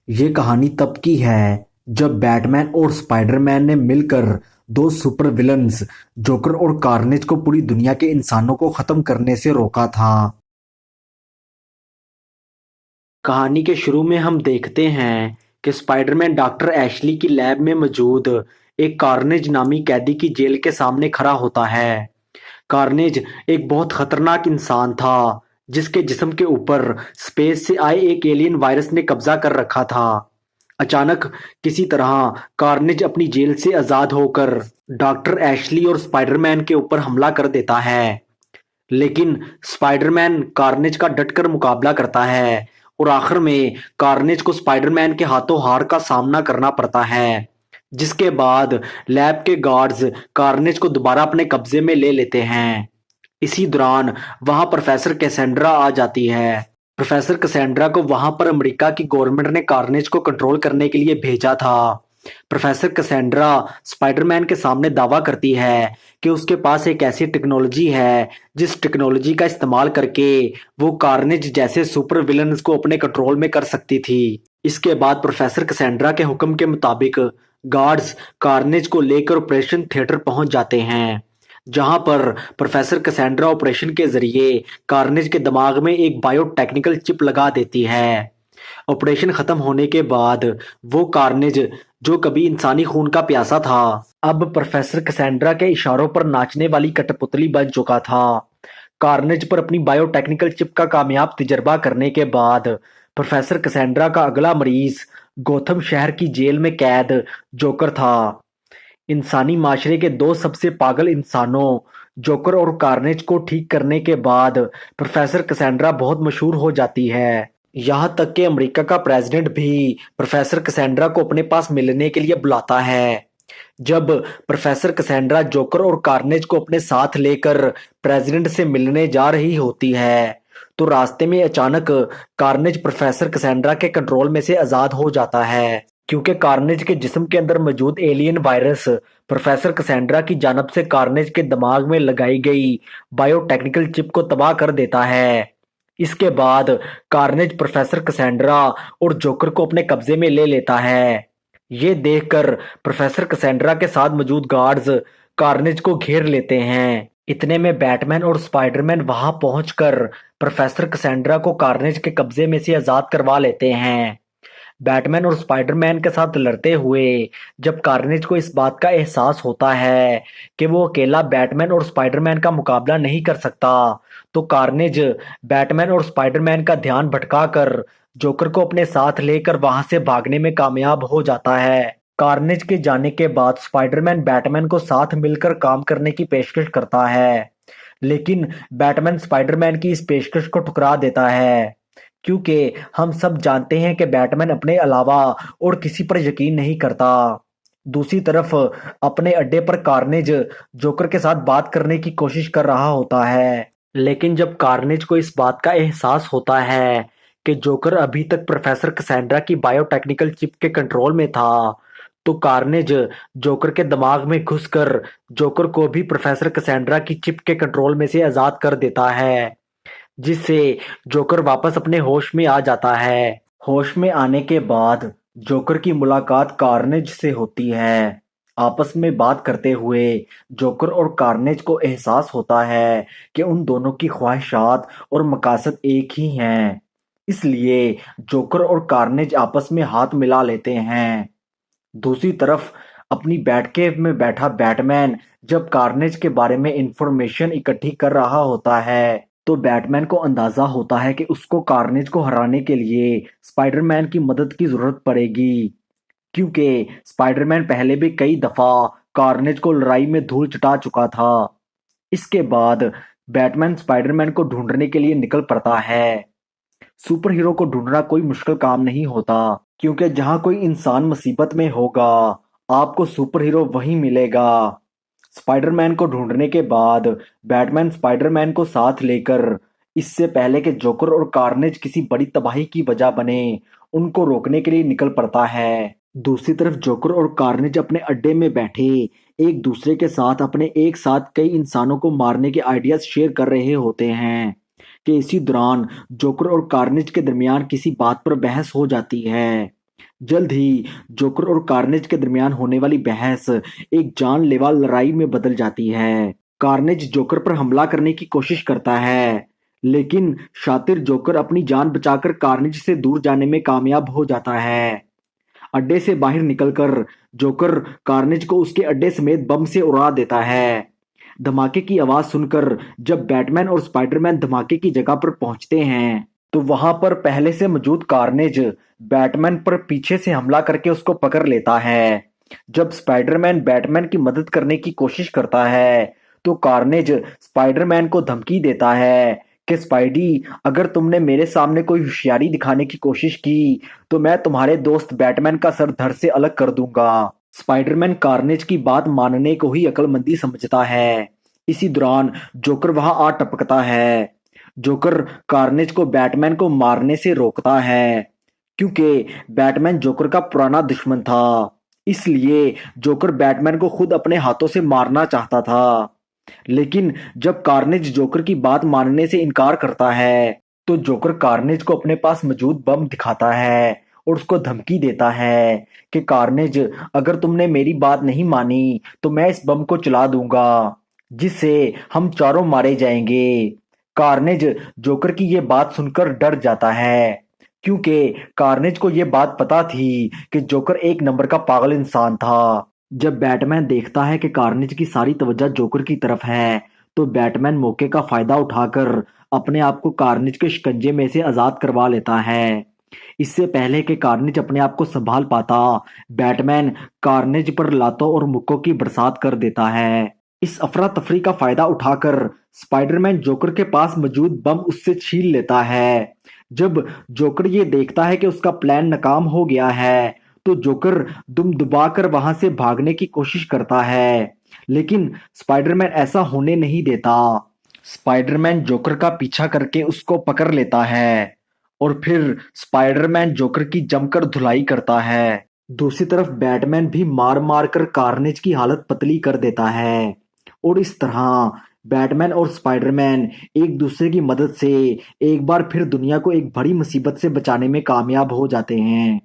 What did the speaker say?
ये कहानी तब की है जब बैटमैन और स्पाइडरमैन ने मिलकर दो सुपर विलन्स जोकर और कार्नेज को पूरी दुनिया के इंसानों को खत्म करने से रोका था। कहानी के शुरू में हम देखते हैं कि स्पाइडरमैन डॉक्टर एशली की लैब में मौजूद एक कार्नेज नामी कैदी की जेल के सामने खड़ा होता है। कार्नेज एक बहुत खतरनाक इंसान था जिसके जिस्म के ऊपर स्पेस से आए एक एलियन वायरस ने कब्जा कर रखा था। अचानक किसी तरह कार्नेज अपनी जेल से आजाद होकर डॉक्टर एशली और स्पाइडरमैन के ऊपर हमला कर देता है। लेकिन स्पाइडरमैन कार्नेज का डटकर मुकाबला करता है और आखिर में कार्नेज को स्पाइडरमैन के हाथों हार का सामना करना पड़ता है, जिसके बाद लैब के गार्ड्स कार्नेज को दोबारा अपने कब्जे में ले लेते हैं। इसी दौरान वहां प्रोफेसर कैसेंड्रा आ जाती है। प्रोफेसर कैसेंड्रा को वहां पर अमेरिका की गवर्नमेंट ने कार्नेज को कंट्रोल करने के लिए भेजा था। प्रोफेसर कैसेंड्रा स्पाइडरमैन के सामने दावा करती है कि उसके पास एक ऐसी टेक्नोलॉजी है जिस टेक्नोलॉजी का इस्तेमाल करके वो कार्नेज जैसे सुपर विलन्स को अपने कंट्रोल में कर सकती थी। इसके बाद प्रोफेसर कैसेंड्रा के हुक्म के मुताबिक गार्ड्स कार्नेज को लेकर ऑपरेशन थिएटर पहुंच जाते हैं, जहां पर प्रोफेसर कैसेंड्रा ऑपरेशन के जरिए कार्नेज के दिमाग में एक बायोटेक्निकल चिप लगा देती है। ऑपरेशन खत्म होने के बाद वो कार्नेज जो कभी इंसानी खून का प्यासा था, अब प्रोफेसर कैसेंड्रा के इशारों पर नाचने वाली कठपुतली बन चुका था। कार्नेज पर अपनी बायोटेक्निकल चिप का कामयाब तजर्बा करने के बाद प्रोफेसर कैसेंड्रा का अगला मरीज गोथम शहर की जेल में कैद जोकर था। इंसानी माशरे के दो सबसे पागल इंसानों जोकर और कार्नेज को ठीक करने के बाद प्रोफेसर कैसेंड्रा बहुत मशहूर हो जाती है। यहाँ तक कि अमेरिका का प्रेसिडेंट भी प्रोफेसर कैसेंड्रा को अपने पास मिलने के लिए बुलाता है। जब प्रोफेसर कैसेंड्रा जोकर और कार्नेज को अपने साथ लेकर प्रेसिडेंट से मिलने जा रही होती है, तो रास्ते में अचानक कार्नेज प्रोफेसर कैसेंड्रा के कंट्रोल में से आजाद हो जाता है, क्योंकि कार्नेज के जिस्म के अंदर मौजूद एलियन वायरस प्रोफेसर कैसेंड्रा की जानब से कार्नेज के दिमाग में लगाई गई बायोटेक्निकल चिप को तबाह कर देता है। इसके बाद कार्नेज प्रोफेसर कैसेंड्रा और जोकर को अपने कब्जे में ले लेता है। ये देखकर प्रोफेसर कैसेंड्रा के साथ मौजूद गार्ड्स कार्नेज को घेर लेते हैं। इतने में बैटमैन और स्पाइडरमैन वहां पहुंचकर प्रोफेसर कैसेंड्रा को कार्नेज के कब्जे में से आजाद करवा लेते हैं। बैटमैन और स्पाइडरमैन के साथ लड़ते हुए जब कार्नेज को इस बात का एहसास होता है कि वो अकेला बैटमैन और स्पाइडरमैन का मुकाबला नहीं कर सकता, तो कार्नेज बैटमैन और स्पाइडरमैन का ध्यान भटकाकर जोकर को अपने साथ लेकर वहां से भागने में कामयाब हो जाता है। कार्नेज के जाने के बाद स्पाइडरमैन बैटमैन को साथ मिलकर काम करने की पेशकश करता है, लेकिन बैटमैन स्पाइडरमैन की इस पेशकश को ठुकरा देता है, क्योंकि हम सब जानते हैं कि बैटमैन अपने अलावा और किसी पर यकीन नहीं करता। दूसरी तरफ अपने अड्डे पर कार्नेज जोकर के साथ बात करने की कोशिश कर रहा होता है, लेकिन जब कार्नेज को इस बात का एहसास होता है कि जोकर अभी तक प्रोफेसर कैसेंड्रा की बायोटेक्निकल चिप के कंट्रोल में था, तो कार्नेज जोकर के दिमाग में घुसकर जोकर को भी प्रोफेसर कैसेंड्रा की चिप के कंट्रोल में से आजाद कर देता है, जिससे जोकर वापस अपने होश में आ जाता है। होश में आने के बाद जोकर की मुलाकात कार्नेज से होती है। आपस में बात करते हुए जोकर और कार्नेज को एहसास होता है कि उन दोनों की ख्वाहिशात और मकासद एक ही हैं। इसलिए जोकर और कार्नेज आपस में हाथ मिला लेते हैं। दूसरी तरफ अपनी बैटकेव में बैठा बैटमैन जब कार्नेज के बारे में इंफॉर्मेशन इकट्ठी कर रहा होता है, तो बैटमैन को अंदाजा होता है कि उसको कार्नेज को हराने के लिए स्पाइडरमैन की मदद की जरूरत पड़ेगी, क्योंकि स्पाइडरमैन पहले भी कई दफा कार्नेज को लड़ाई में धूल चटा चुका था। इसके बाद बैटमैन स्पाइडरमैन को ढूंढने के लिए निकल पड़ता है। सुपर हीरो को ढूंढना कोई मुश्किल काम नहीं होता, क्योंकि जहां कोई इंसान मुसीबत में होगा आपको सुपर हीरो वहीं मिलेगा। स्पाइडरमैन को ढूंढने के बाद बैटमैन स्पाइडरमैन को साथ लेकर, इससे पहले कि जोकर और कार्नेज किसी बड़ी तबाही की वजह बने, उनको रोकने के लिए निकल पड़ता है। दूसरी तरफ जोकर और कार्नेज अपने अड्डे में बैठे एक दूसरे के साथ अपने एक साथ कई इंसानों को मारने के आइडियाज शेयर कर रहे होते हैं कि इसी दौरान जोकर और कार्नेज के दरमियान किसी बात पर बहस हो जाती है। जल्द ही जोकर और कार्नेज के दरमियान होने वाली बहस एक जानलेवा लड़ाई में बदल जाती है। कार्नेज जोकर पर हमला करने की कोशिश करता है, लेकिन शातिर जोकर अपनी जान बचाकर कार्नेज से दूर जाने में कामयाब हो जाता है। अड्डे से बाहर निकलकर जोकर कार्नेज को उसके अड्डे समेत बम से उड़ा देता है। धमाके की आवाज सुनकर जब बैटमैन और स्पाइडरमैन धमाके की जगह पर पहुंचते हैं, तो वहां पर पहले से मौजूद कार्नेज बैटमैन पर पीछे से हमला करके उसको पकड़ लेता है। जब स्पाइडरमैन बैटमैन की मदद करने की कोशिश करता है, तो कार्नेज स्पाइडरमैन को धमकी देता है कि स्पाइडी, अगर तुमने मेरे सामने कोई होशियारी दिखाने की कोशिश की, तो मैं तुम्हारे दोस्त बैटमैन का सर धड़ से अलग कर दूंगा। स्पाइडरमैन कार्नेज की बात मानने को ही अक्लमंदी समझता है। इसी दौरान जोकर वहां आ टपकता है। जोकर कार्नेज को बैटमैन को मारने से रोकता है, क्योंकि बैटमैन जोकर का पुराना दुश्मन था। इसलिए जोकर बैटमैन को खुद अपने हाथों से मारना चाहता था। लेकिन जब कार्नेज जोकर की बात मानने से इनकार करता है, तो जोकर कार्नेज को अपने पास मौजूद बम दिखाता है और उसको धमकी देता है कि कार्नेज, अगर तुमने मेरी बात नहीं मानी तो मैं इस बम को चला दूंगा, जिससे हम चारों मारे जाएंगे। कार्नेज जोकर की ये बात सुनकर डर जाता है, क्योंकि कार्नेज को ये बात पता थी कि जोकर एक नंबर का पागल इंसान था। जब बैटमैन देखता है कि कार्नेज की सारी तवज्जो जोकर की तरफ है, तो बैटमैन मौके का फायदा उठाकर अपने आप को कार्नेज के शिकंजे में से आजाद करवा लेता है। इससे पहले कि कार्नेज अपने आप को संभाल पाता, बैटमैन कार्नेज पर लातों और मुक्कों की बरसात कर देता है। इस अफरा तफरी का फायदा उठाकर स्पाइडरमैन जोकर के पास मौजूद बम उससे छीन लेता है। जब जोकर ये देखता है कि उसका प्लान नाकाम हो गया है, तो जोकर दुम दबाकर वहां से भागने की कोशिश करता है, लेकिन स्पाइडरमैन ऐसा होने नहीं देता। स्पाइडरमैन जोकर का पीछा करके उसको पकड़ लेता है और फिर स्पाइडरमैन जोकर की जमकर धुलाई करता है। दूसरी तरफ बैटमैन भी मार मार कर कार्नेज की हालत पतली कर देता है, और इस तरह बैटमैन और स्पाइडरमैन एक दूसरे की मदद से एक बार फिर दुनिया को एक बड़ी मुसीबत से बचाने में कामयाब हो जाते हैं।